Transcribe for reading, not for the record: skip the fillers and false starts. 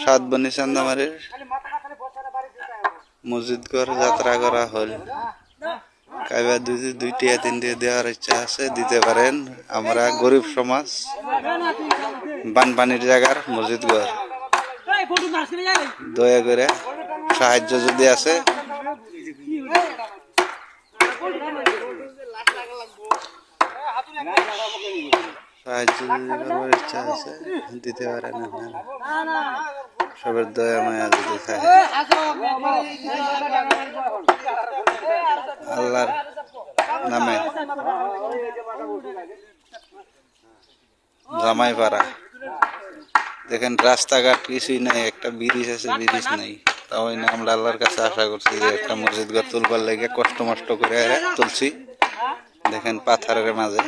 সাতবনি চান্দামারির মসজিদ ঘর যাত্রা করা হল। কাইবা দুইটিয়া তিনটিয়া দেওয়ার ইচ্ছা আছে, দিতে পারেন। আমরা গরিব সমাজ, বানপানির জায়গার মসজিদ ঘর, দয়া করে সাহায্য যদি আছে সাহায্য করার ইচ্ছা আছে, দিতে পারেন আপনারা। সবার দয়া মায়া যদি থাকে, আল্লাহর নামে। জামাইপাড়া দেখেন, রাস্তাঘাট কিছুই নাই, একটা ব্রিজ আছে, ব্রিজ নাই। তাও না, আমরা আল্লাহর কাছে আশা করছি যে একটা মসজিদ ঘর তুলবার লেগে কষ্ট মষ্ট করে তুলছি। দেখেন পাথরের মাঝে।